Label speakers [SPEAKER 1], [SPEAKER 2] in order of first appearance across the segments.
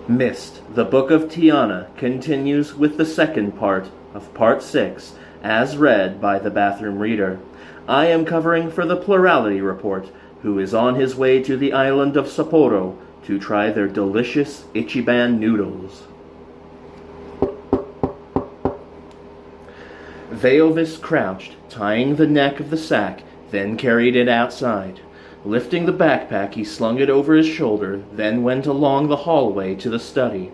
[SPEAKER 1] Myst, the Book of Tiana, continues with the second part of Part 6, as read by the bathroom reader. I am covering for the Plurality Report, who is on his way to the island of Sapporo to try their delicious Ichiban noodles. Veovis crouched, tying the neck of the sack, then carried it outside. Lifting the backpack, he slung it over his shoulder, then went along the hallway to the study.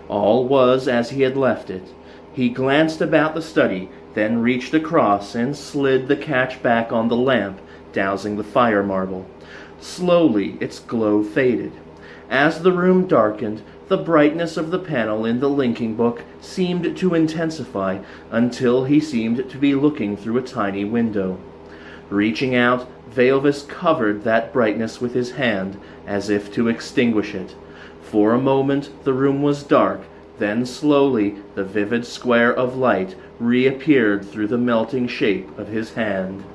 [SPEAKER 1] All was as he had left it. He glanced about the study, then reached across and slid the catch back on the lamp, dousing the fire marble. Slowly its glow faded. As the room darkened, the brightness of the panel in the linking book seemed to intensify until he seemed to be looking through a tiny window. Reaching out, Veovis covered that brightness with his hand, as if to extinguish it. For a moment the room was dark, then slowly the vivid square of light reappeared through the melting shape of his hand.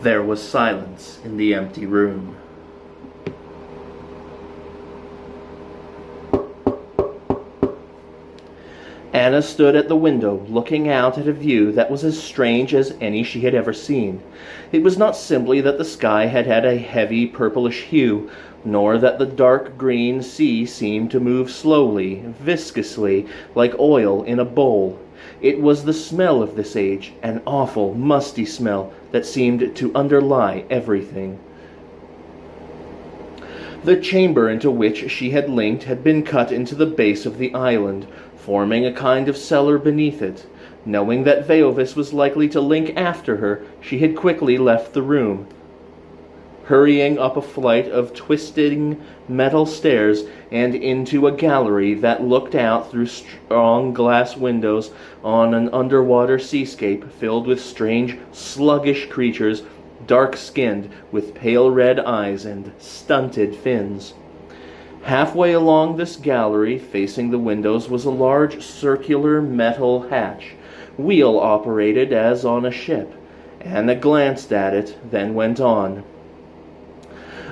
[SPEAKER 1] There was silence in the empty room. Anna stood at the window, looking out at a view that was as strange as any she had ever seen. It was not simply that the sky had a heavy purplish hue, nor that the dark green sea seemed to move slowly, viscously, like oil in a bowl. It was the smell of this age, an awful, musty smell that seemed to underlie everything. The chamber into which she had linked had been cut into the base of the island, forming a kind of cellar beneath it. Knowing that Veovis was likely to link after her, she had quickly left the room. Hurrying up a flight of twisting metal stairs and into a gallery that looked out through strong glass windows on an underwater seascape filled with strange, sluggish creatures, dark-skinned, with pale red eyes and stunted fins. Halfway along this gallery, facing the windows, was a large circular metal hatch, wheel-operated as on a ship. Anna glanced at it, then went on.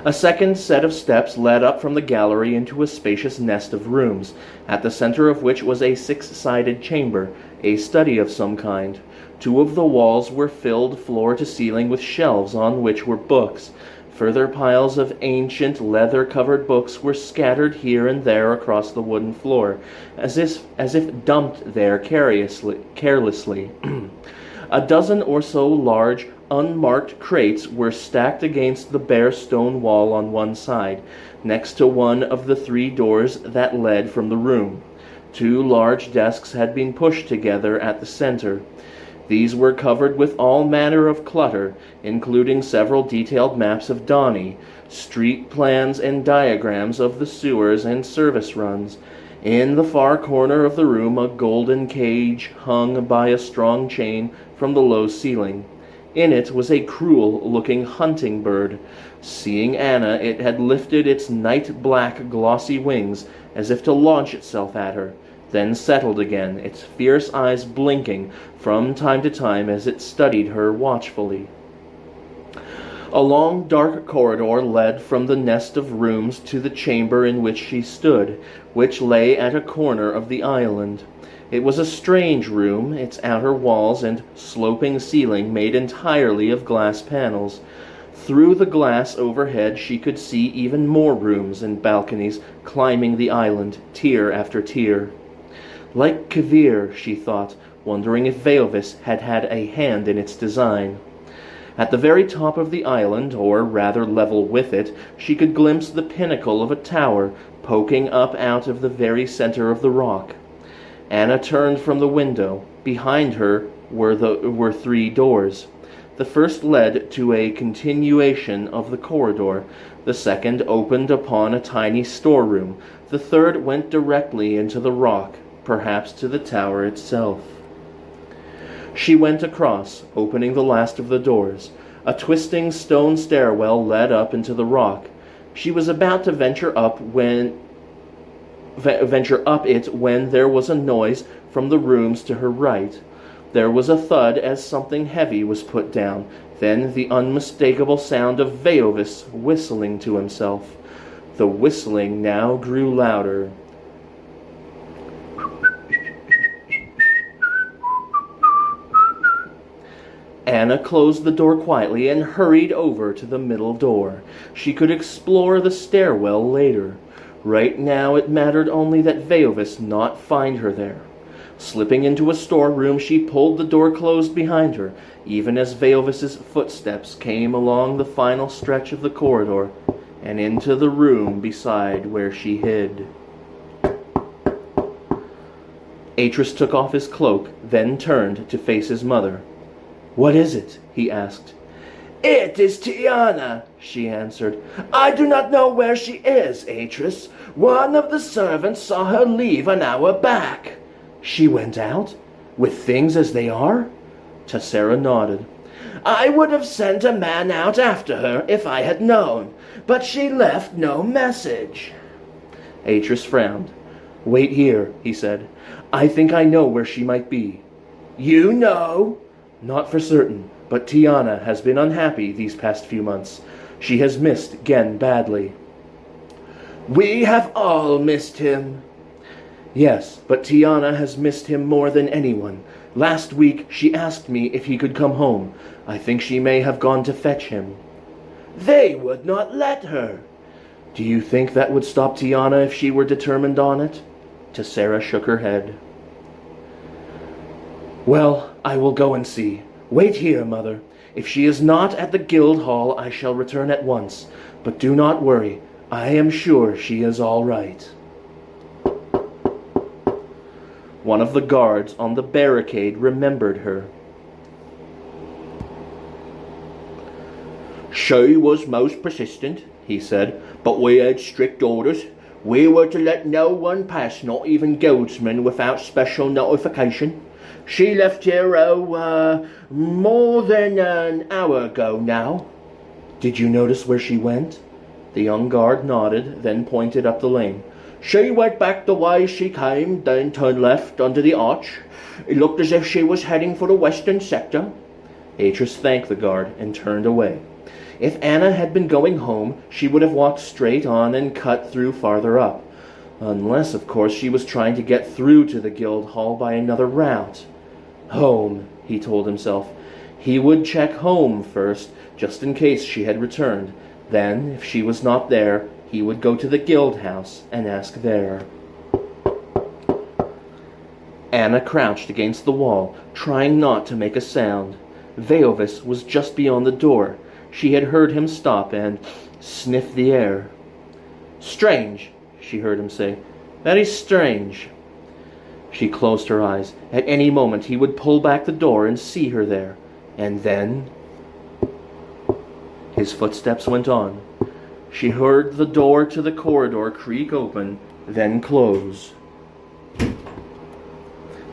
[SPEAKER 1] A second set of steps led up from the gallery into a spacious nest of rooms, at the center of which was a six-sided chamber, a study of some kind. Two of the walls were filled floor to ceiling with shelves on which were books. Further piles of ancient leather-covered books were scattered here and there across the wooden floor, as if dumped there carelessly. A dozen or so large, unmarked crates were stacked against the bare stone wall on one side, next to one of the three doors that led from the room. Two large desks had been pushed together at the center. These were covered with all manner of clutter, including several detailed maps of Donny, street plans and diagrams of the sewers and service runs. In the far corner of the room, a golden cage hung by a strong chain from the low ceiling. In it was a cruel-looking hunting bird. Seeing Anna, it had lifted its night-black glossy wings as if to launch itself at her, then settled again, its fierce eyes blinking from time to time as it studied her watchfully. A long, dark corridor led from the nest of rooms to the chamber in which she stood, which lay at a corner of the island. It was a strange room, its outer walls and sloping ceiling made entirely of glass panels. Through the glass overhead she could see even more rooms and balconies climbing the island, tier after tier. Like Kavir, she thought, wondering if Veovis had a hand in its design. At the very top of the island, or rather level with it, she could glimpse the pinnacle of a tower poking up out of the very center of the rock. Anna turned from the window. Behind her were three doors. The first led to a continuation of the corridor. The second opened upon a tiny storeroom. The third went directly into the rock, perhaps to the tower itself. She went across, opening the last of the doors. A twisting stone stairwell led up into the rock. She was about to venture up it when there was a noise from the rooms to her right. There was a thud as something heavy was put down, then the unmistakable sound of Veovis whistling to himself. The whistling now grew louder. Anna closed the door quietly and hurried over to the middle door. She could explore the stairwell later. Right now it mattered only that Veovis not find her there. Slipping into a storeroom, she pulled the door closed behind her, even as Veovis's footsteps came along the final stretch of the corridor and into the room beside where she hid. Atris took off his cloak, then turned to face his mother. "What is it?" he asked.
[SPEAKER 2] "It is Tiana," she answered. "I do not know where she is, Atris. One of the servants saw her leave an hour back."
[SPEAKER 1] "She went out? With things as they are?" Tessera nodded.
[SPEAKER 2] "I would have sent a man out after her if I had known, but she left no message."
[SPEAKER 1] Atris frowned. "Wait here," he said. "I think I know where she might be."
[SPEAKER 2] "You know?"
[SPEAKER 1] "Not for certain, but Tiana has been unhappy these past few months. She has missed Gen badly."
[SPEAKER 2] "We have all missed him."
[SPEAKER 1] "Yes, but Tiana has missed him more than anyone. Last week she asked me if he could come home. I think she may have gone to fetch him."
[SPEAKER 2] "They would not let her."
[SPEAKER 1] "Do you think that would stop Tiana if she were determined on it?" Tessera shook her head. "Well, I will go and see. Wait here, Mother. If she is not at the guild hall, I shall return at once. But do not worry. I am sure she is all right." One of the guards on the barricade remembered her.
[SPEAKER 3] "She was most persistent," he said, "but we had strict orders. We were to let no one pass, not even guildsmen, without special notification. She left here, more than an hour ago now."
[SPEAKER 1] "Did you notice where she went?" The young guard nodded, then pointed up the lane.
[SPEAKER 3] "She went back the way she came, then turned left under the arch. It looked as if she was heading for the western sector."
[SPEAKER 1] Atris thanked the guard and turned away. If Anna had been going home, she would have walked straight on and cut through farther up. Unless, of course, she was trying to get through to the guild hall by another route. Home, he told himself. He would check home first, just in case she had returned. Then, if she was not there, he would go to the guild house and ask there. Anna crouched against the wall, trying not to make a sound. Veovis was just beyond the door. She had heard him stop and sniff the air. "Strange," she heard him say. "Very strange." She closed her eyes. At any moment he would pull back the door and see her there. And then... His footsteps went on. She heard the door to the corridor creak open, then close.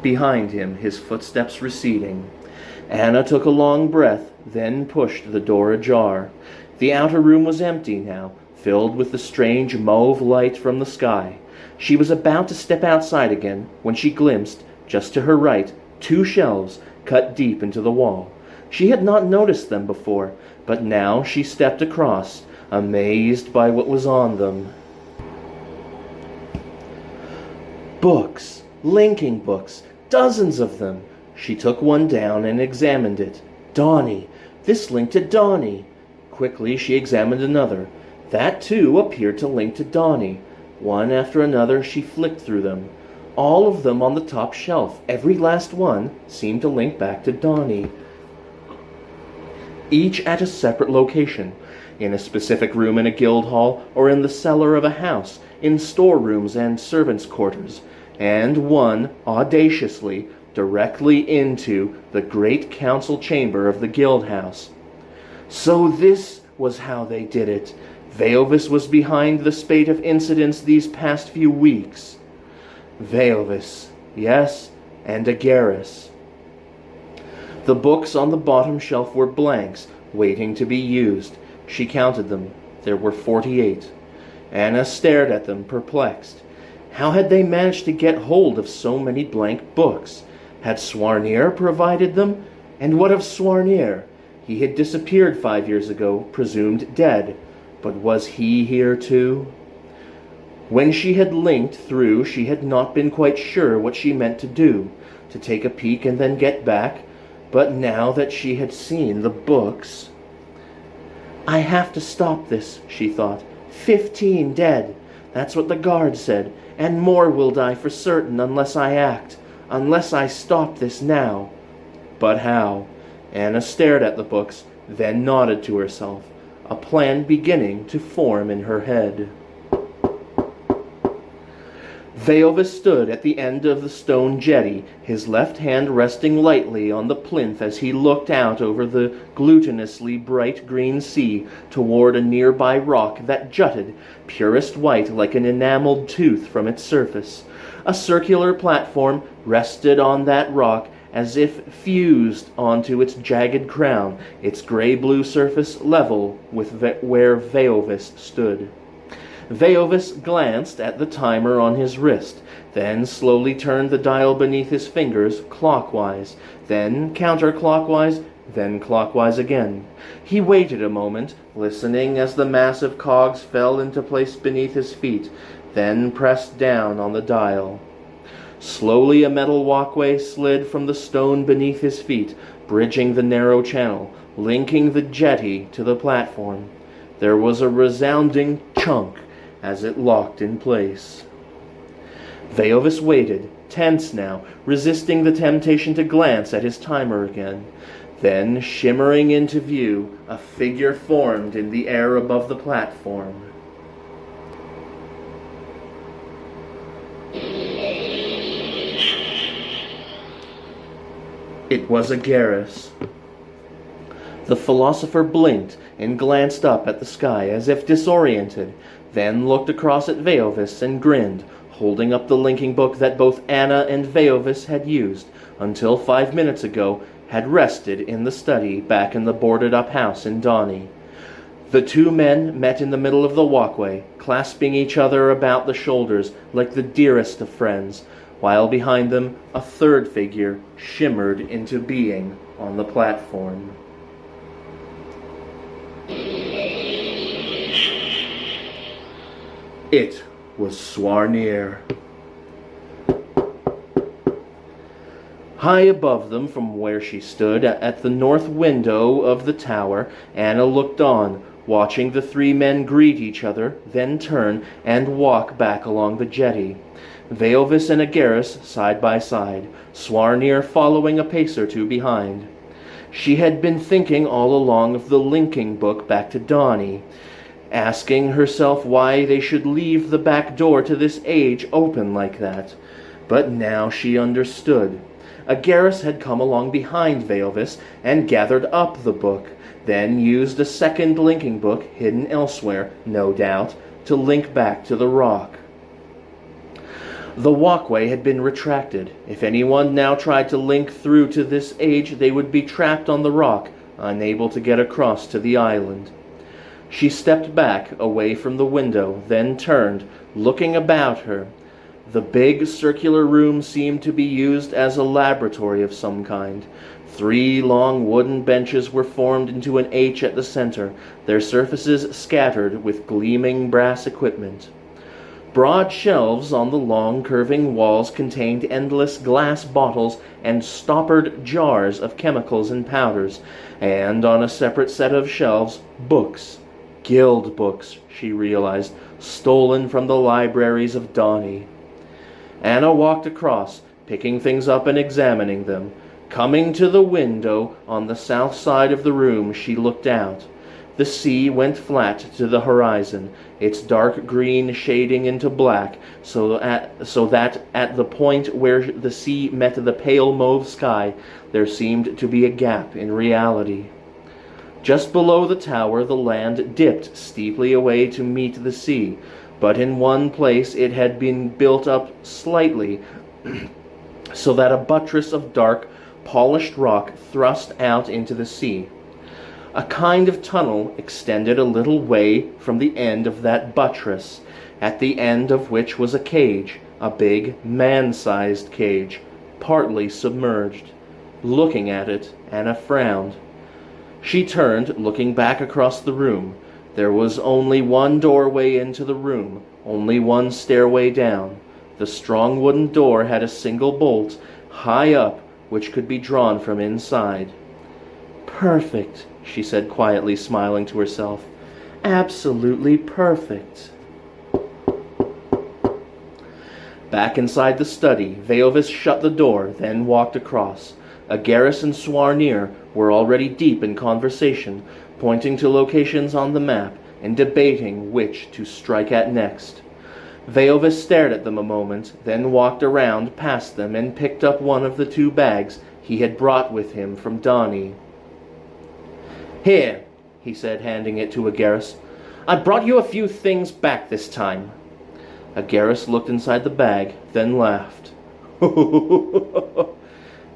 [SPEAKER 1] Behind him, his footsteps receding. Anna took a long breath, then pushed the door ajar. The outer room was empty now, filled with the strange mauve light from the sky. She was about to step outside again when she glimpsed, just to her right, 2 shelves cut deep into the wall. She had not noticed them before, but now she stepped across, amazed by what was on them. Books, linking books, dozens of them. She took one down and examined it. Donnie. This linked to Donnie. Quickly she examined another. That too appeared to link to Donnie. One after another she flicked through them. All of them on the top shelf, every last one, seemed to link back to Donnie. Each at a separate location. In a specific room in a guild hall, or in the cellar of a house, in storerooms and servants' quarters. And one, audaciously, directly into the great council chamber of the guild house. So this was how they did it. Veovis was behind the spate of incidents these past few weeks. Veovis, yes, and Agaris. The books on the bottom shelf were blanks, waiting to be used. She counted them. There were 48. Anna stared at them, perplexed. How had they managed to get hold of so many blank books? Had Swarnir provided them? And what of Swarnir? He had disappeared 5 years ago, presumed dead. But was he here too? When she had linked through, she had not been quite sure what she meant to do, to take a peek and then get back. But now that she had seen the books... I have to stop this, she thought. 15 dead. That's what the guard said. And more will die for certain unless I act. Unless I stop this now. But how? Anna stared at the books, then nodded to herself, a plan beginning to form in her head. Veovis stood at the end of the stone jetty, his left hand resting lightly on the plinth as he looked out over the glutinously bright green sea toward a nearby rock that jutted, purest white like an enameled tooth from its surface. A circular platform rested on that rock as if fused onto its jagged crown, its gray-blue surface level with where Veovis stood. Veovis glanced at the timer on his wrist, then slowly turned the dial beneath his fingers clockwise, then counterclockwise, then clockwise again. He waited a moment, listening as the massive cogs fell into place beneath his feet, then pressed down on the dial. Slowly a metal walkway slid from the stone beneath his feet, bridging the narrow channel, linking the jetty to the platform. There was a resounding chunk as it locked in place. Veovis waited, tense now, resisting the temptation to glance at his timer again. Then, shimmering into view, a figure formed in the air above the platform. It was Agaris. The philosopher blinked and glanced up at the sky as if disoriented, then looked across at Veovis and grinned, holding up the linking book that both Anna and Veovis had used, until 5 minutes ago, had rested in the study back in the boarded-up house in Donny. The two men met in the middle of the walkway, clasping each other about the shoulders like the dearest of friends, while behind them a third figure shimmered into being on the platform. It was Swarnir. High above them from where she stood, at the north window of the tower, Anna looked on, watching the three men greet each other, then turn and walk back along the jetty. Veovis and Agaris side by side, Swarnir following a pace or two behind. She had been thinking all along of the linking book back to Donny, asking herself why they should leave the back door to this age open like that. But now she understood. Agaris had come along behind Veovis and gathered up the book, then used a second linking book, hidden elsewhere, no doubt, to link back to the rock. The walkway had been retracted. If anyone now tried to link through to this age, they would be trapped on the rock, unable to get across to the island. She stepped back, away from the window, then turned, looking about her. The big circular room seemed to be used as a laboratory of some kind. 3 long wooden benches were formed into an H at the center, their surfaces scattered with gleaming brass equipment. Broad shelves on the long, curving walls contained endless glass bottles and stoppered jars of chemicals and powders, and on a separate set of shelves, books. Guild books, she realized, stolen from the libraries of Donny. Anna walked across, picking things up and examining them. Coming to the window on the south side of the room, she looked out. The sea went flat to the horizon, its dark green shading into black, so that at the point where the sea met the pale mauve sky, there seemed to be a gap in reality. Just below the tower, the land dipped steeply away to meet the sea, but in one place it had been built up slightly, so that a buttress of dark, polished rock thrust out into the sea. A kind of tunnel extended a little way from the end of that buttress, at the end of which was a cage, a big, man-sized cage, partly submerged. Looking at it, Anna frowned. She turned, looking back across the room. There was only one doorway into the room, only one stairway down. The strong wooden door had a single bolt, high up, which could be drawn from inside. "Perfect," she said quietly, smiling to herself. "Absolutely perfect." Back inside the study, Veovis shut the door, then walked across. Agaris and Swarnir were already deep in conversation, pointing to locations on the map and debating which to strike at next. Veovis stared at them a moment, then walked around past them and picked up one of the two bags he had brought with him from Donnie. "Here," he said, handing it to Agaris. "I brought you a few things back this time." Agaris looked inside the bag, then laughed.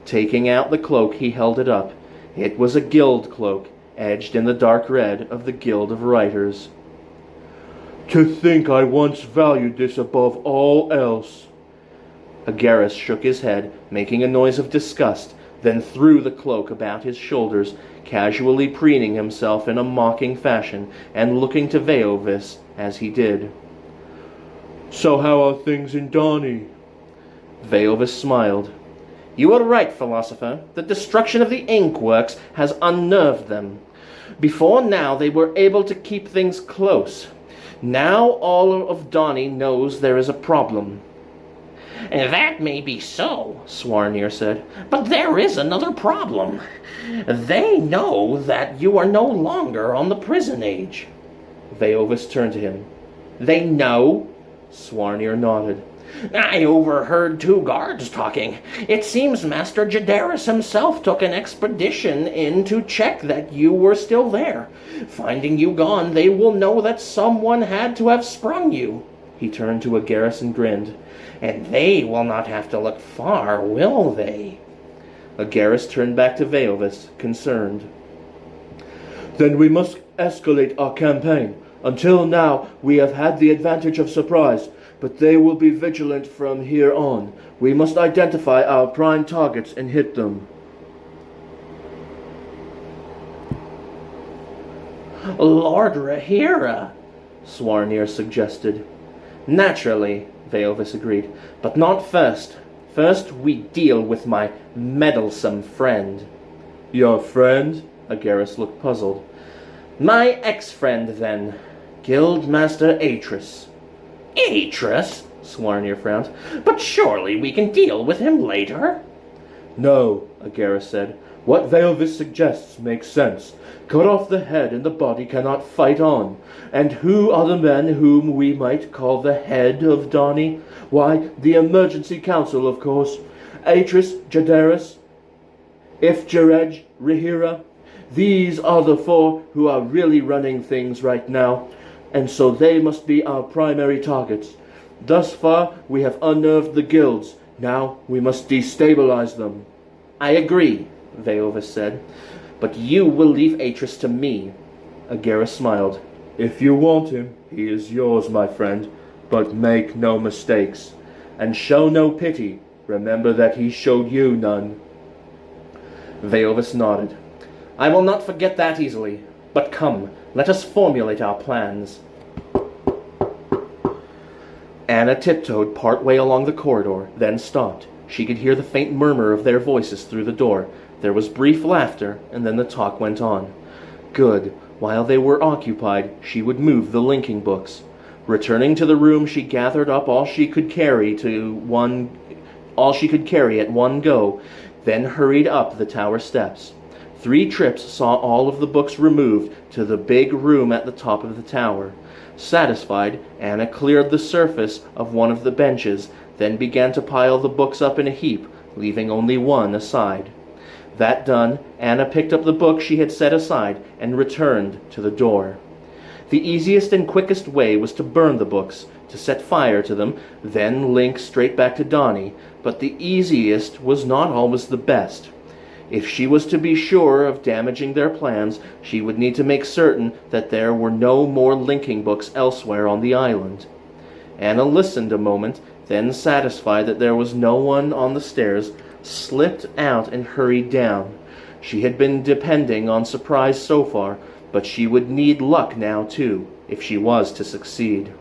[SPEAKER 1] Taking out the cloak, he held it up. It was a guild cloak, edged in the dark red of the Guild of Writers. "To think I once valued this above all else." Agaris shook his head, making a noise of disgust, then threw the cloak about his shoulders, casually preening himself in a mocking fashion, and looking to Veovis as he did. "So how are things in Donnie?" Veovis smiled. "You are right, philosopher. The destruction of the inkworks has unnerved them. Before now they were able to keep things close. Now all of Donnie knows there is a problem."
[SPEAKER 2] "That may be so," Swarnir said, "but there is another problem. They know that you are no longer on the prison age."
[SPEAKER 1] Veovis turned to him. "They know?" Swarnir nodded.
[SPEAKER 2] "I overheard two guards talking. It seems Master Jadaris himself took an expedition in to check that you were still there. Finding you gone, they will know that someone had to have sprung you."
[SPEAKER 1] He turned to Agaris and grinned.
[SPEAKER 2] "And they will not have to look far, will they?"
[SPEAKER 1] Agaris turned back to Veovis, concerned.
[SPEAKER 3] "Then we must escalate our campaign. Until now, we have had the advantage of surprise, but they will be vigilant from here on. We must identify our prime targets and hit them."
[SPEAKER 2] "Lord Rahira,"
[SPEAKER 1] Swarnir suggested. "Naturally," Veovis agreed, "but not first. First we deal with my meddlesome friend."
[SPEAKER 3] "Your friend?"
[SPEAKER 1] Agaris looked puzzled.
[SPEAKER 2] "My ex-friend, then. Guildmaster Atris." "Atris?"
[SPEAKER 1] Swarnir frowned.
[SPEAKER 2] "But surely we can deal with him later?"
[SPEAKER 3] "No," Agaris said. "What Veovis suggests makes sense. Cut off the head and the body cannot fight on. And who are the men whom we might call the head of Donnie? Why, the Emergency Council, of course. Atris, Jadaris, Ifjarej, Rahira. These are the four who are really running things right now, and so they must be our primary targets. Thus far, we have unnerved the guilds. Now we must destabilize them."
[SPEAKER 1] "I agree," Veovis said, "but you will leave Atris to me."
[SPEAKER 3] Agaris smiled. "If you want him, he is yours, my friend. But make no mistakes. And show no pity. Remember that he showed you none."
[SPEAKER 1] Veovis nodded. "I will not forget that easily. But come, let us formulate our plans." Anna tiptoed part way along the corridor, then stopped. She could hear the faint murmur of their voices through the door. There was brief laughter, and then the talk went on. Good. While they were occupied, she would move the linking books. Returning to the room, she gathered up all she could carry at one go, then hurried up the tower steps. 3 trips saw all of the books removed to the big room at the top of the tower. Satisfied, Anna cleared the surface of one of the benches, then began to pile the books up in a heap, leaving only one aside. That done, Anna picked up the book she had set aside and returned to the door. The easiest and quickest way was to burn the books, to set fire to them, then link straight back to Donnie, but the easiest was not always the best. If she was to be sure of damaging their plans, she would need to make certain that there were no more linking books elsewhere on the island. Anna listened a moment, then satisfied that there was no one on the stairs, slipped out and hurried down. She had been depending on surprise so far, but she would need luck now too, if she was to succeed.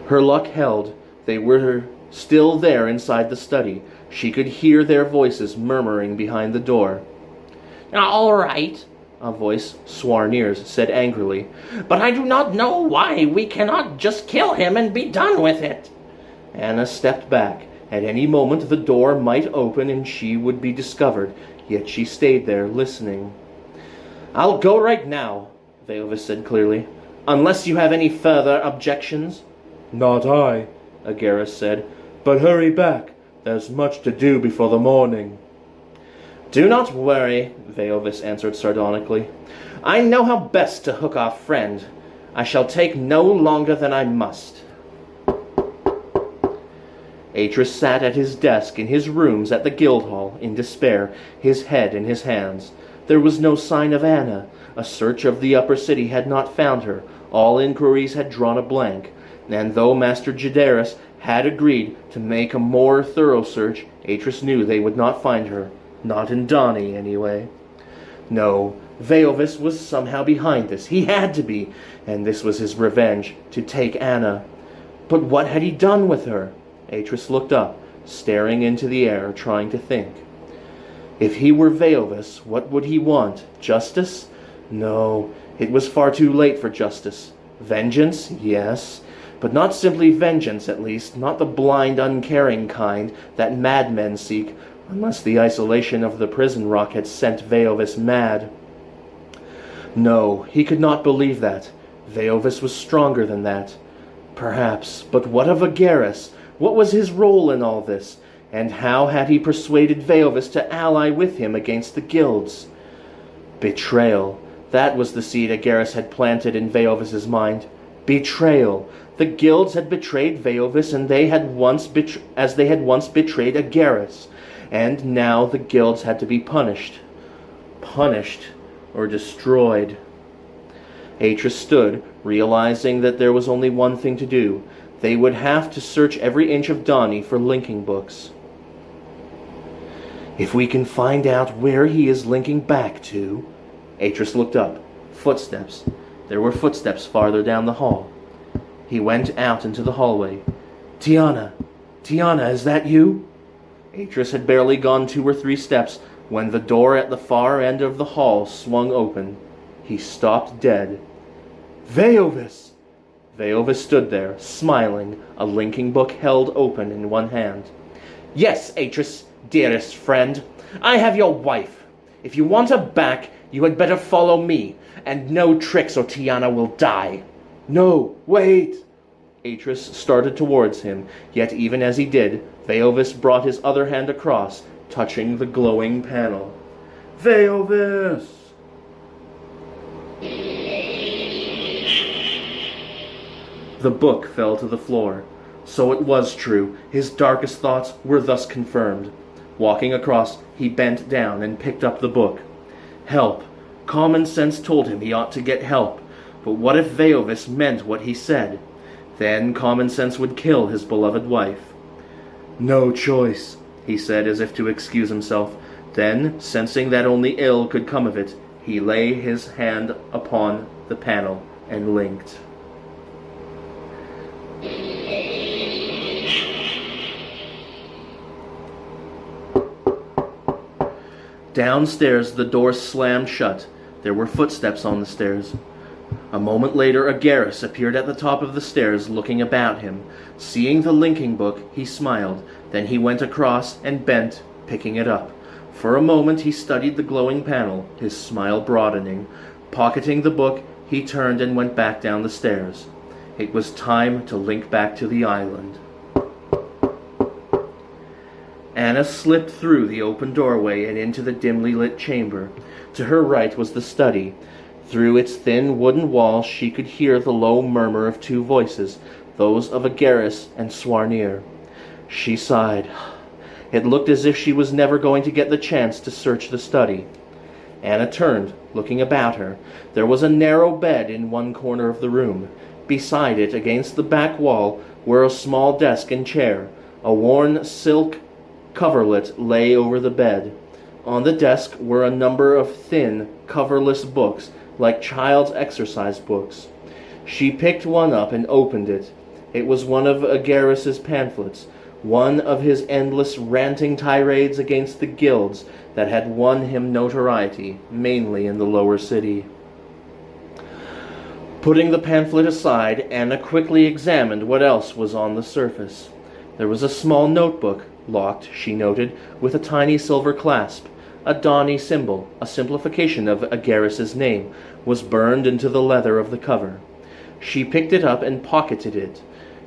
[SPEAKER 1] Her luck held. They were still there inside the study. She could hear their voices murmuring behind the door.
[SPEAKER 2] "All right,"
[SPEAKER 1] a voice, Swarnier's, said angrily.
[SPEAKER 2] "but I do not know why we cannot just kill him and be done with it."
[SPEAKER 1] Anna stepped back. At any moment the door might open and she would be discovered, yet she stayed there, listening.
[SPEAKER 2] "I'll go right now," Veovis said clearly, "unless you have any further objections."
[SPEAKER 3] Not I, Agaris said, but hurry back. There's much to do before the morning.
[SPEAKER 2] "Do not worry," Veovis answered sardonically. "I know how best to hook our friend. I shall take no longer than I must."
[SPEAKER 1] Atris sat at his desk in his rooms at the Guildhall, in despair, his head in his hands. There was no sign of Anna. A search of the upper city had not found her. All inquiries had drawn a blank. And though Master Jadaris had agreed to make a more thorough search, Atris knew they would not find her. Not in Donny, anyway. No, Veovis was somehow behind this. He had to be, and this was his revenge, to take Anna. But what had he done with her? Atris looked up, staring into the air, trying to think. If he were Veovis, what would he want? Justice? No, it was far too late for justice. Vengeance? Yes. But not simply vengeance, at least, not the blind, uncaring kind that madmen seek, unless the isolation of the prison rock had sent Veovis mad. No, he could not believe that. Veovis was stronger than that. Perhaps, but what of Agaris? What was his role in all this? And how had he persuaded Veovis to ally with him against the guilds? Betrayal. That was the seed Agaris had planted in Veovis's mind. Betrayal. The guilds had betrayed Veovis, and they had once betrayed Agaris. And now the guilds had to be punished. Punished or destroyed. Atris stood, realizing that there was only one thing to do. They would have to search every inch of Donny for linking books. If we can find out where he is linking back to... Atris looked up. Footsteps. There were footsteps farther down the hall. He went out into the hallway. Tiana! Tiana, is that you? Atris had barely gone 2 or 3 steps when the door at the far end of the hall swung open. He stopped dead. Veovis! Veovis stood there, smiling, a linking book held open in one hand.
[SPEAKER 2] "Yes, Atris, dearest friend, I have your wife. If you want her back, you had better follow me, and no tricks or Tiana will die."
[SPEAKER 1] No, wait! Atris started towards him, yet even as he did, Veovis brought his other hand across, touching the glowing panel. Veovis! The book fell to the floor. So it was true. His darkest thoughts were thus confirmed. Walking across, he bent down and picked up the book. Help. Common sense told him he ought to get help. But what if Veovis meant what he said? Then common sense would kill his beloved wife. No choice, he said as if to excuse himself. Then, sensing that only ill could come of it, he lay his hand upon the panel and linked. Downstairs the door slammed shut. There were footsteps on the stairs. A moment later Agaris appeared at the top of the stairs, looking about him. Seeing the linking book, he smiled. Then he went across and bent, picking it up. For a moment he studied the glowing panel, his smile broadening. Pocketing the book, he turned and went back down the stairs. It was time to link back to the island. Anna slipped through the open doorway and into the dimly lit chamber. To her right was the study. Through its thin wooden walls she could hear the low murmur of 2 voices, those of Agaris and Swarnier. She sighed. It looked as if she was never going to get the chance to search the study. Anna turned, looking about her. There was a narrow bed in one corner of the room. Beside it, against the back wall, were a small desk and chair. A worn silk coverlet lay over the bed. On the desk were a number of thin, coverless books, like child's exercise books. She picked one up and opened it. It was one of Agaris's pamphlets, one of his endless ranting tirades against the guilds that had won him notoriety, mainly in the lower city. Putting the pamphlet aside, Anna quickly examined what else was on the surface. There was a small notebook, locked, she noted, with a tiny silver clasp. A Donny symbol, a simplification of Agaris's name, was burned into the leather of the cover. She picked it up and pocketed it.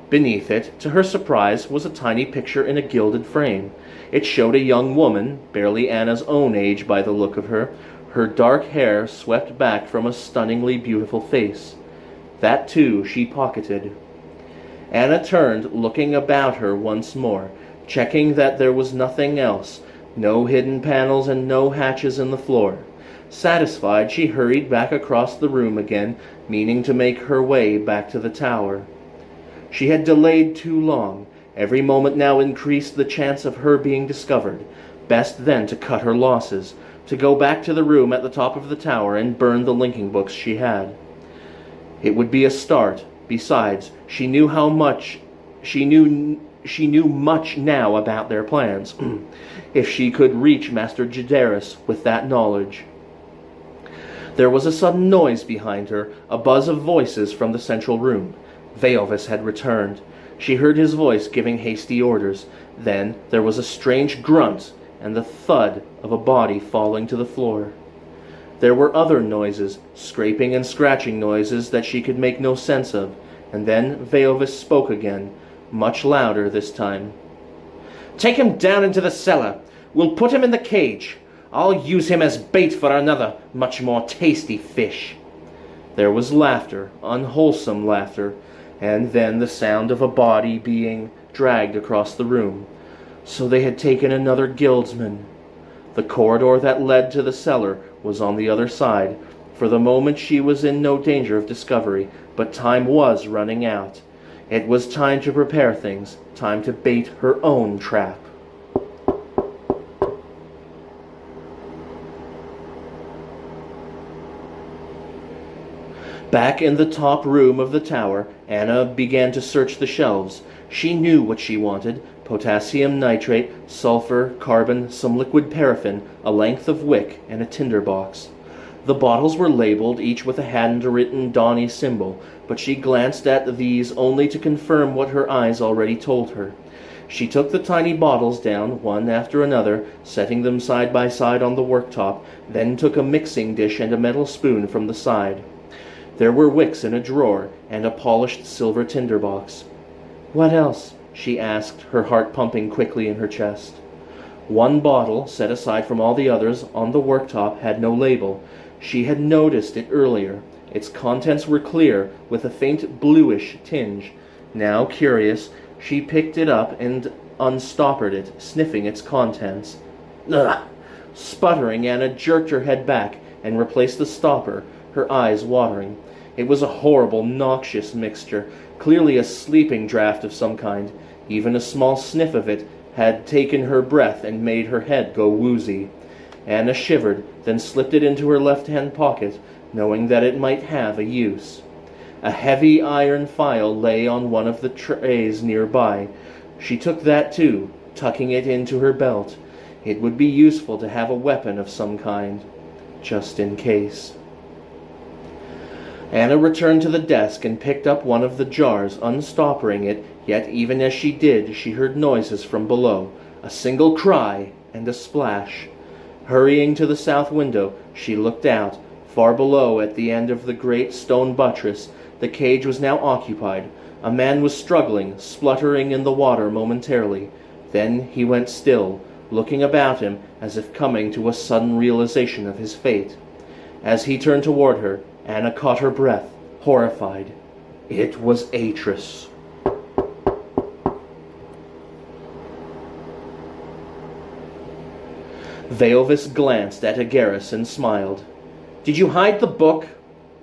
[SPEAKER 1] Beneath it, to her surprise, was a tiny picture in a gilded frame. It showed a young woman, barely Anna's own age by the look of her dark hair swept back from a stunningly beautiful face. That, too, she pocketed. Anna turned, looking about her once more, checking that there was nothing else, no hidden panels and no hatches in the floor. Satisfied, she hurried back across the room again, meaning to make her way back to the tower. She had delayed too long. Every moment now increased the chance of her being discovered. Best then to cut her losses, to go back to the room at the top of the tower and burn the linking books she had. It would be a start. Besides, she knew much now about their plans. If she could reach Master Jadaris with that knowledge. There was a sudden noise behind her, a buzz of voices from the central room. Veovis had returned. She heard his voice giving hasty orders. Then there was a strange grunt and the thud of a body falling to the floor. There were other noises, scraping and scratching noises that she could make no sense of, and then Veovis spoke again, much louder this time.
[SPEAKER 2] "Take him down into the cellar. We'll put him in the cage. I'll use him as bait for another, much more tasty fish."
[SPEAKER 1] There was laughter, unwholesome laughter, and then the sound of a body being dragged across the room. So they had taken another guildsman. The corridor that led to the cellar was on the other side. For the moment she was in no danger of discovery, but time was running out. It was time to prepare things, time to bait her own trap. Back in the top room of the tower, Anna began to search the shelves. She knew what she wanted: potassium nitrate, sulfur, carbon, some liquid paraffin, a length of wick, and a tinder box. The bottles were labeled, each with a handwritten Donny symbol, but she glanced at these only to confirm what her eyes already told her. She took the tiny bottles down, one after another, setting them side by side on the worktop, then took a mixing dish and a metal spoon from the side. There were wicks in a drawer, and a polished silver tinder box. "What else?" she asked, her heart pumping quickly in her chest. One bottle, set aside from all the others, on the worktop, had no label. She had noticed it earlier. Its contents were clear, with a faint bluish tinge. Now, curious, she picked it up and unstoppered it, sniffing its contents. Ugh! Sputtering, Anna jerked her head back and replaced the stopper, her eyes watering. It was a horrible, noxious mixture, clearly a sleeping draught of some kind. Even a small sniff of it had taken her breath and made her head go woozy. Anna shivered, then slipped it into her left-hand pocket, knowing that it might have a use. A heavy iron file lay on one of the trays nearby. She took that too, tucking it into her belt. It would be useful to have a weapon of some kind, just in case. Anna returned to the desk and picked up one of the jars, unstoppering it, yet even as she did, she heard noises from below, a single cry and a splash. Hurrying to the south window, she looked out. Far below, at the end of the great stone buttress, the cage was now occupied. A man was struggling, spluttering in the water momentarily. Then he went still, looking about him as if coming to a sudden realization of his fate. As he turned toward her, Anna caught her breath, horrified. It was Atris. Veovis glanced at Agaris and smiled. "Did you hide the book?"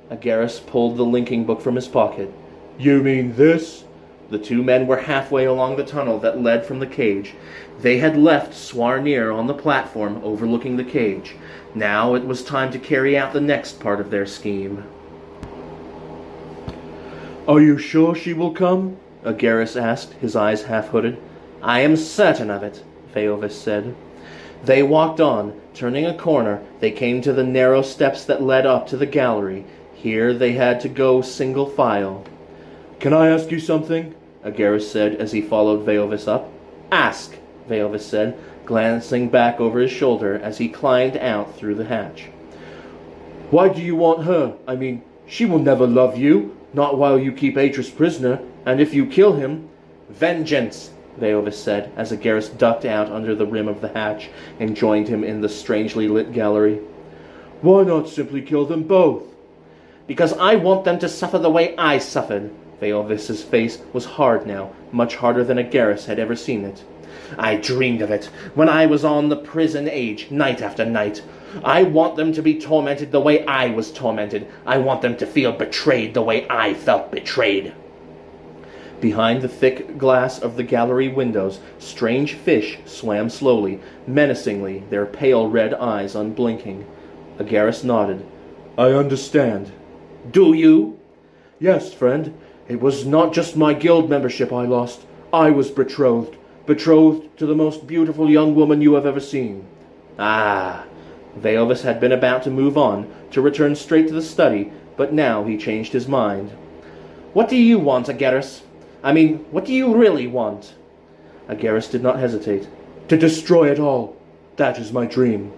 [SPEAKER 1] Agaris pulled the linking book from his pocket.
[SPEAKER 3] You mean this?
[SPEAKER 1] The two men were halfway along the tunnel that led from the cage. They had left Swarnir on the platform overlooking the cage. Now it was time to carry out the next part of their scheme.
[SPEAKER 3] Are you sure she will come?
[SPEAKER 1] Agaris asked, his eyes half-hooded.
[SPEAKER 2] I am certain of it,
[SPEAKER 1] Veovis said. They walked on. Turning a corner, they came to the narrow steps that led up to the gallery. Here they had to go single file.
[SPEAKER 3] Can I ask you something?
[SPEAKER 1] Agaris said as he followed Veovis up. Ask, Veovis said, glancing back over his shoulder as he climbed out through the hatch.
[SPEAKER 3] Why do you want her? I mean, she will never love you, not while you keep Atris prisoner, and if you kill him...
[SPEAKER 1] Vengeance, Veovis said as Agaris ducked out under the rim of the hatch and joined him in the strangely lit gallery.
[SPEAKER 3] Why not simply kill them both?
[SPEAKER 2] Because I want them to suffer the way I suffered.
[SPEAKER 1] Veovis's face was hard now, much harder than Agaris had ever seen it.
[SPEAKER 2] I dreamed of it when I was on the prison age, night after night. I want them to be tormented the way I was tormented. I want them to feel betrayed the way I felt betrayed.
[SPEAKER 1] Behind the thick glass of the gallery windows, strange fish swam slowly, menacingly, their pale red eyes unblinking. Agaris nodded.
[SPEAKER 3] I understand.
[SPEAKER 2] Do you?
[SPEAKER 3] Yes, friend. It was not just my guild membership I lost. I was betrothed. Betrothed to the most beautiful young woman you have ever seen.
[SPEAKER 1] Ah. Veovis had been about to move on, to return straight to the study, but now he changed his mind.
[SPEAKER 2] What do you want, Agaris? I mean, what do you really want?
[SPEAKER 1] Agaris did not hesitate.
[SPEAKER 3] To destroy it all. That is my dream.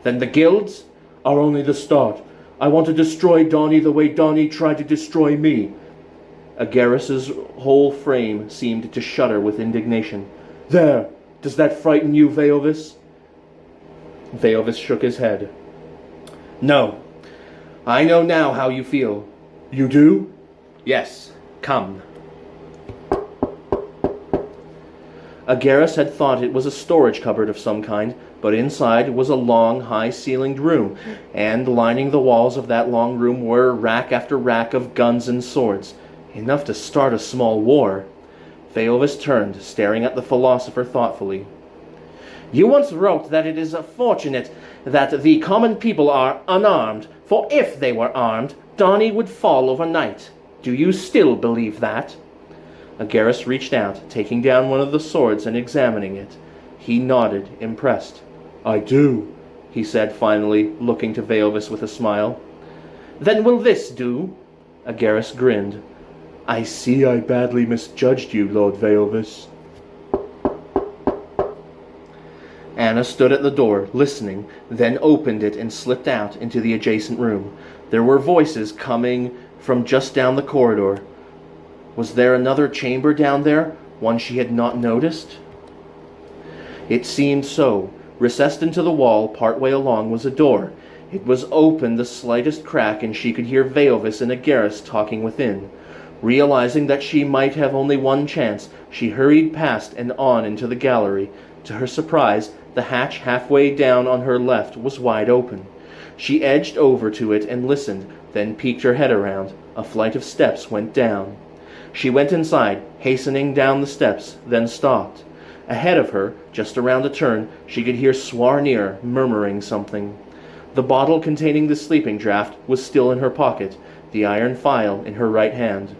[SPEAKER 2] Then the guilds
[SPEAKER 3] are only the start. I want to destroy Donnie the way Donnie tried to destroy me.
[SPEAKER 1] Agaris's whole frame seemed to shudder with indignation.
[SPEAKER 3] There! Does that frighten you, Veovis?
[SPEAKER 1] Veovis shook his head.
[SPEAKER 2] No. I know now how you feel.
[SPEAKER 3] You do?
[SPEAKER 2] Yes. Come.
[SPEAKER 1] Agaris had thought it was a storage cupboard of some kind, but inside was a long, high-ceilinged room, and lining the walls of that long room were rack after rack of guns and swords, enough to start a small war. Veovis turned, staring at the philosopher thoughtfully.
[SPEAKER 2] You once wrote that it is fortunate that the common people are unarmed, for if they were armed, Donnie would fall overnight. Do you still believe that?
[SPEAKER 1] Agaris reached out, taking down one of the swords and examining it. He nodded, impressed.
[SPEAKER 3] I do,
[SPEAKER 1] he said finally, looking to Veovis with a smile.
[SPEAKER 2] Then will this do?
[SPEAKER 1] Agaris grinned.
[SPEAKER 3] I see I badly misjudged you, Lord Veovis.
[SPEAKER 1] Anna stood at the door, listening, then opened it and slipped out into the adjacent room. There were voices coming from just down the corridor. Was there another chamber down there, one she had not noticed? It seemed so. Recessed into the wall, partway along, was a door. It was open the slightest crack, and she could hear Veovis and Agaris talking within. Realizing that she might have only one chance, she hurried past and on into the gallery. To her surprise, the hatch halfway down on her left was wide open. She edged over to it and listened, then peeked her head around. A flight of steps went down. She went inside, hastening down the steps, then stopped. Ahead of her, just around a turn, she could hear Swarnir murmuring something. The bottle containing the sleeping draught was still in her pocket, the iron file in her right hand.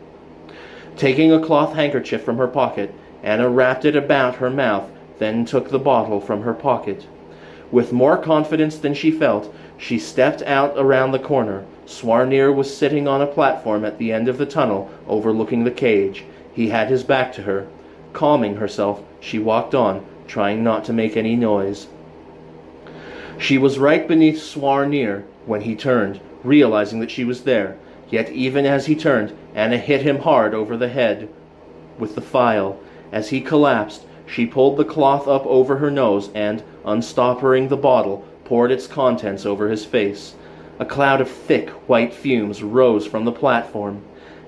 [SPEAKER 1] Taking a cloth handkerchief from her pocket, Anna wrapped it about her mouth, then took the bottle from her pocket. With more confidence than she felt, she stepped out around the corner. Swarnir was sitting on a platform at the end of the tunnel, overlooking the cage. He had his back to her. Calming herself, she walked on, trying not to make any noise. She was right beneath Swarnir when he turned, realizing that she was there. Yet even as he turned, Anna hit him hard over the head with the file. As he collapsed, she pulled the cloth up over her nose and, unstoppering the bottle, poured its contents over his face. A cloud of thick, white fumes rose from the platform.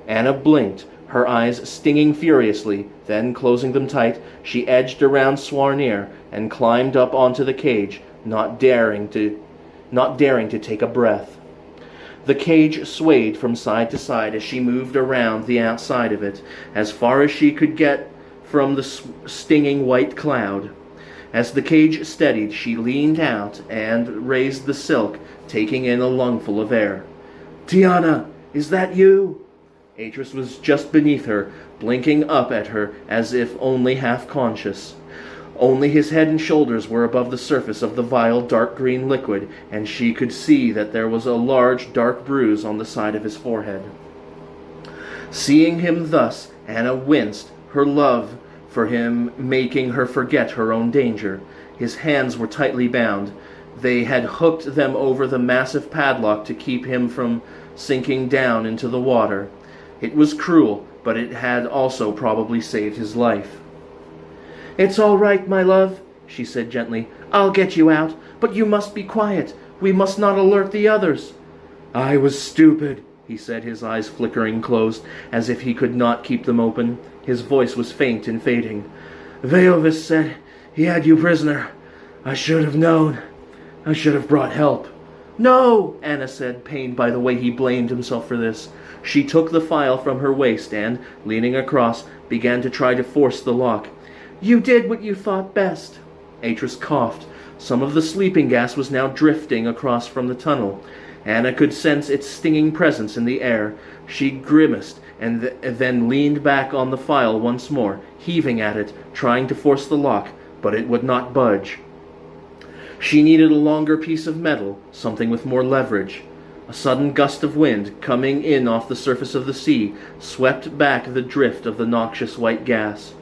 [SPEAKER 1] Anna blinked, her eyes stinging furiously. Then, closing them tight, she edged around Swarnir and climbed up onto the cage, not daring to take a breath. The cage swayed from side to side as she moved around the outside of it, as far as she could get from the stinging white cloud. As the cage steadied, she leaned out and raised the silk, taking in a lungful of air. "Tiana, is that you?" Atris was just beneath her, blinking up at her as if only half conscious. Only his head and shoulders were above the surface of the vile dark green liquid, and she could see that there was a large dark bruise on the side of his forehead. Seeing him thus, Anna winced, her love for him making her forget her own danger. His hands were tightly bound. They had hooked them over the massive padlock to keep him from sinking down into the water. It was cruel, but it had also probably saved his life. "It's all right, my love," she said gently. "I'll get you out, but you must be quiet. We must not alert the others." "I was stupid," he said, his eyes flickering closed, as if he could not keep them open. His voice was faint and fading. "Veovis said he had you prisoner. I should have known. I should have brought help." "No," Anna said, pained by the way he blamed himself for this. She took the file from her waist and, leaning across, began to try to force the lock. "You did what you thought best." Atris coughed. Some of the sleeping gas was now drifting across from the tunnel. Anna could sense its stinging presence in the air. She grimaced and then leaned back on the file once more, heaving at it, trying to force the lock, but it would not budge. She needed a longer piece of metal, something with more leverage. A sudden gust of wind, coming in off the surface of the sea, swept back the drift of the noxious white gas.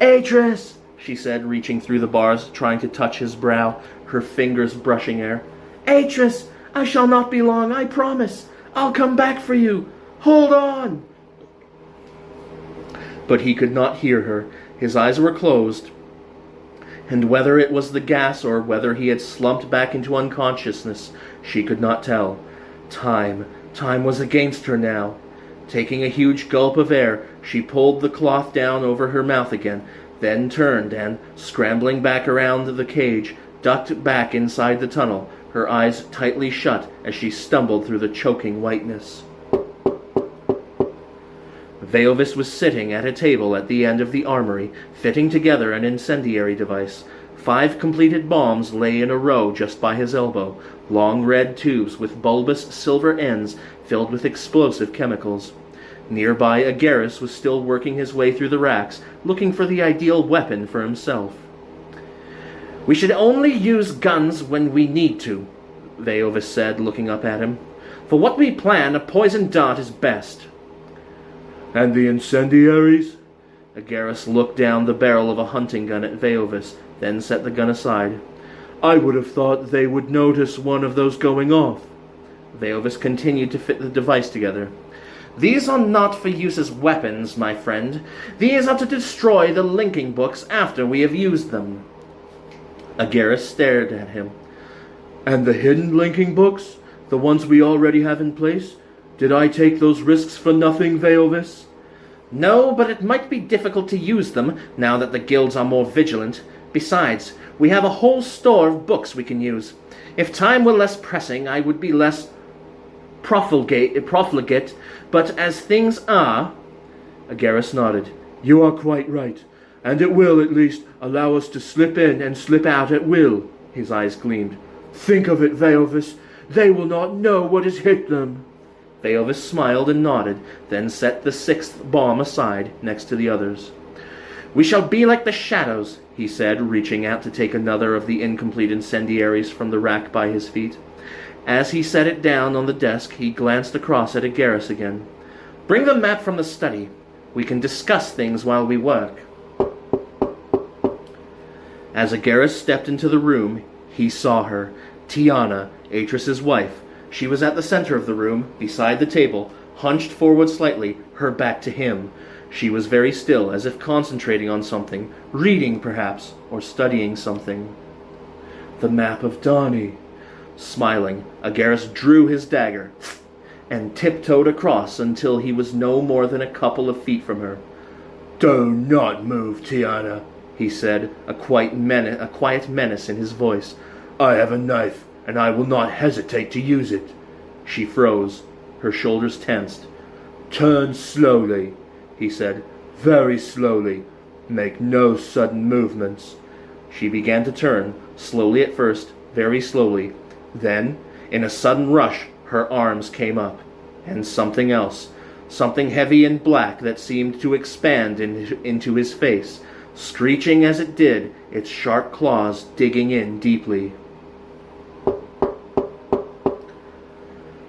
[SPEAKER 1] "Atris!" she said, reaching through the bars, trying to touch his brow, her fingers brushing air. "Atris! I shall not be long, I promise! I'll come back for you! Hold on!" But he could not hear her. His eyes were closed, and whether it was the gas or whether he had slumped back into unconsciousness, she could not tell. Time was against her now. Taking a huge gulp of air, she pulled the cloth down over her mouth again, then turned and, scrambling back around the cage, ducked back inside the tunnel, her eyes tightly shut as she stumbled through the choking whiteness. Veovis was sitting at a table at the end of the armory, fitting together an incendiary device. 5 completed bombs lay in a row just by his elbow, long red tubes with bulbous silver ends filled with explosive chemicals. Nearby, Agaris was still working his way through the racks, looking for the ideal weapon for himself. "We should only use guns when we need to," Veovis said, looking up at him. "For what we plan, a poison dart is best." "And the incendiaries?" Agaris looked down the barrel of a hunting gun at Veovis, then set the gun aside. "I would have thought they would notice one of those going off." Veovis continued to fit the device together. "These are not for use as weapons, my friend. These are to destroy the linking books after we have used them." Agaris stared at him. "And the hidden linking books? The ones we already have in place? Did I take those risks for nothing, Veovis?" "No, but it might be difficult to use them, now that the guilds are more vigilant. Besides, we have a whole store of books we can use. If time were less pressing, I would be less profligate, but as things are—" Agaris nodded. "You are quite right, and it will, at least, allow us to slip in and slip out at will." His eyes gleamed. "Think of it, Veovis. They will not know what has hit them." Veovis smiled and nodded, then set the 6th bomb aside next to the others. "We shall be like the shadows," he said, reaching out to take another of the incomplete incendiaries from the rack by his feet. As he set it down on the desk, he glanced across at Agaris again. "Bring the map from the study. We can discuss things while we work." As Agaris stepped into the room, he saw her, Tiana, Atris's wife. She was at the center of the room, beside the table, hunched forward slightly, her back to him. She was very still, as if concentrating on something, reading perhaps, or studying something. "The map of Dani." Smiling, Agaris drew his dagger and tiptoed across until he was no more than a couple of feet from her. "Do not move, Tiana," he said, a quiet menace in his voice. "I have a knife, and I will not hesitate to use it." She froze. Her shoulders tensed.
[SPEAKER 3] Turn slowly, he said. Very slowly. Make no sudden movements.
[SPEAKER 1] She began to turn, slowly at first, very slowly. Then, in a sudden rush, her arms came up. And something else. Something heavy and black that seemed to expand into his face, screeching as it did, its sharp claws digging in deeply.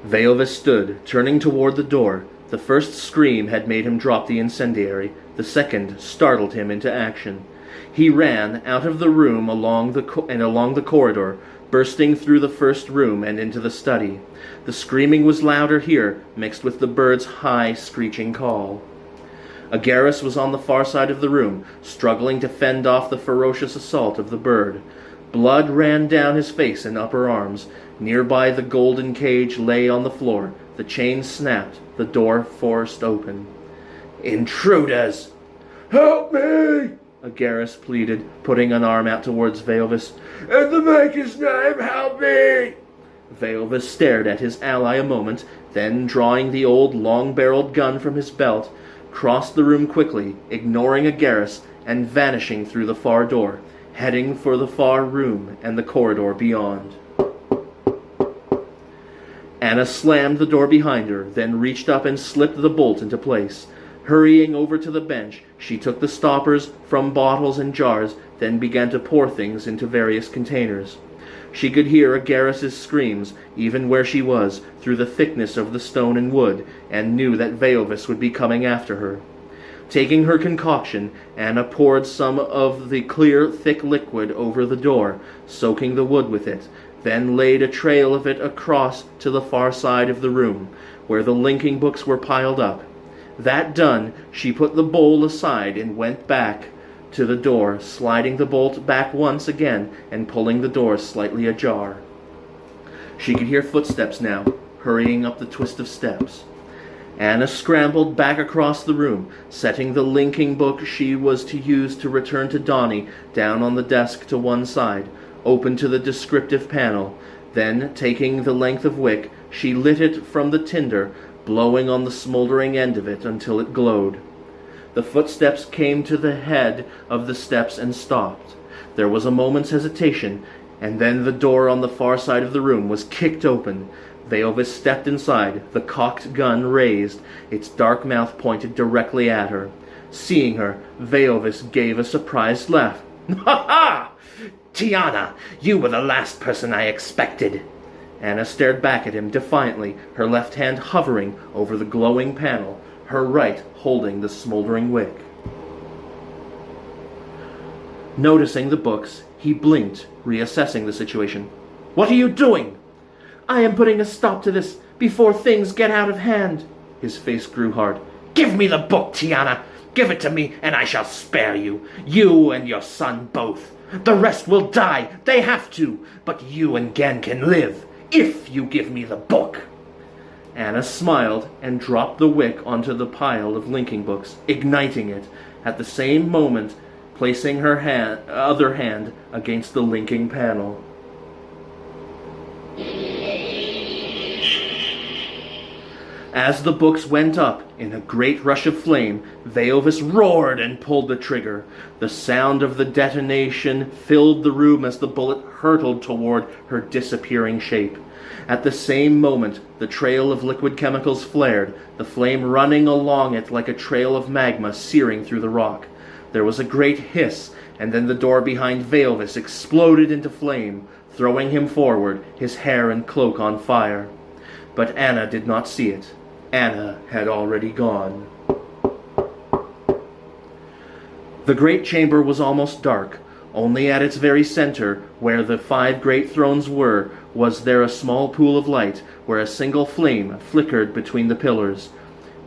[SPEAKER 1] Veovis stood, turning toward the door. The first scream had made him drop the incendiary. The second startled him into action. He ran out of the room along the corridor, bursting through the first room and into the study. The screaming was louder here, mixed with the bird's high, screeching call. Agaris was on the far side of the room, struggling to fend off the ferocious assault of the bird. Blood ran down his face and upper arms. Nearby the golden cage lay on the floor. The chain snapped, the door forced open. "Intruders!"
[SPEAKER 3] Help me!
[SPEAKER 1] Agaris pleaded, putting an arm out towards Veovis.
[SPEAKER 3] In the Maker's name, help me!
[SPEAKER 1] Veovis stared at his ally a moment, then, drawing the old long-barreled gun from his belt, crossed the room quickly, ignoring Agaris, and vanishing through the far door, heading for the far room and the corridor beyond. Anna slammed the door behind her, then reached up and slipped the bolt into place. Hurrying over to the bench, she took the stoppers from bottles and jars, then began to pour things into various containers. She could hear Agaris's screams, even where she was, through the thickness of the stone and wood, and knew that Veovis would be coming after her. Taking her concoction, Anna poured some of the clear, thick liquid over the door, soaking the wood with it, then laid a trail of it across to the far side of the room, where the linking books were piled up. That done, she put the bowl aside and went back to the door, sliding the bolt back once again and pulling the door slightly ajar. She could hear footsteps now, hurrying up the twist of steps. Anna scrambled back across the room, setting the linking book she was to use to return to Donnie down on the desk to one side, open to the descriptive panel. Then, taking the length of wick, she lit it from the tinder, blowing on the smoldering end of it until it glowed. The footsteps came to the head of the steps and stopped. There was a moment's hesitation, and then the door on the far side of the room was kicked open. Veovis stepped inside, the cocked gun raised, its dark mouth pointed directly at her. Seeing her, Veovis gave a surprised laugh.
[SPEAKER 2] "Ha ha! Tiana, you were the last person I expected."
[SPEAKER 1] Anna stared back at him defiantly, her left hand hovering over the glowing panel, her right holding the smoldering wick. Noticing the books, he blinked, reassessing the situation. "What are you doing?" "I am putting a stop to this before things get out of hand." His face grew hard.
[SPEAKER 2] "Give me the book, Tiana. Give it to me, and I shall spare you. You and your son both. The rest will die. They have to. But you and Gen can live, if you give me the book."
[SPEAKER 1] Anna smiled and dropped the wick onto the pile of linking books, igniting it, at the same moment placing her other hand against the linking panel. As the books went up in a great rush of flame, Veovis roared and pulled the trigger. The sound of the detonation filled the room as the bullet hurtled toward her disappearing shape. At the same moment, the trail of liquid chemicals flared, the flame running along it like a trail of magma searing through the rock. There was a great hiss, and then the door behind Veovis exploded into flame, throwing him forward, his hair and cloak on fire. But Anna did not see it. Anna had already gone. The great chamber was almost dark. Only at its very center, where the 5 great thrones were, was there a small pool of light, where a single flame flickered between the pillars.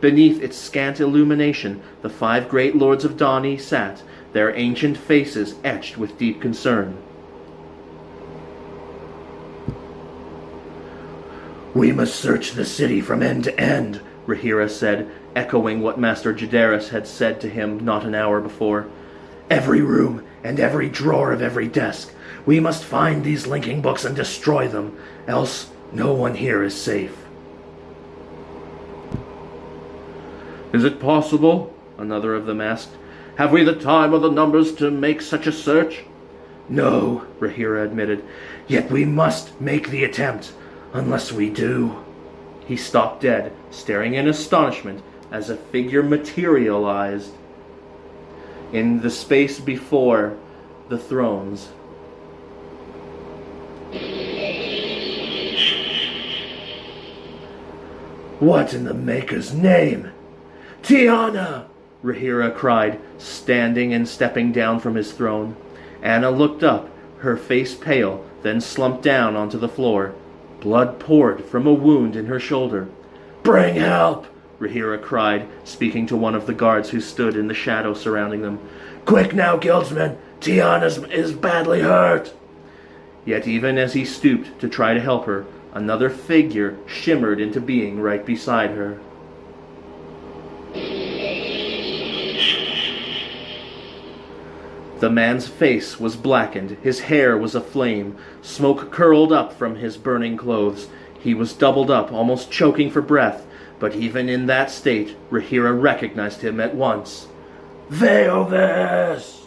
[SPEAKER 1] Beneath its scant illumination, the 5 great lords of Donnie sat, their ancient faces etched with deep concern.
[SPEAKER 3] "We must search the city from end to end," Rahira said, echoing what Master Jadaris had said to him not an hour before. "Every room and every drawer of every desk. We must find these linking books and destroy them, else no one here is safe."
[SPEAKER 1] Is it possible? Another of them asked. Have we the time or the numbers to make such a search?
[SPEAKER 3] No, Rahira admitted. Yet we must make the attempt. Unless we do...
[SPEAKER 1] He stopped dead, staring in astonishment as a figure materialized in the space before the thrones.
[SPEAKER 3] What in the Maker's name? Tiana!
[SPEAKER 1] Rahira cried, standing and stepping down from his throne. Anna looked up, her face pale, then slumped down onto the floor. Blood poured from a wound in her shoulder.
[SPEAKER 3] Bring help!
[SPEAKER 1] Rahira cried, speaking to one of the guards who stood in the shadow surrounding them.
[SPEAKER 3] Quick now, guildsman! Tiana is badly hurt!
[SPEAKER 1] Yet even as he stooped to try to help her, another figure shimmered into being right beside her. The man's face was blackened, his hair was aflame, smoke curled up from his burning clothes. He was doubled up, almost choking for breath, but even in that state, Rahira recognized him at once.
[SPEAKER 3] Veovis!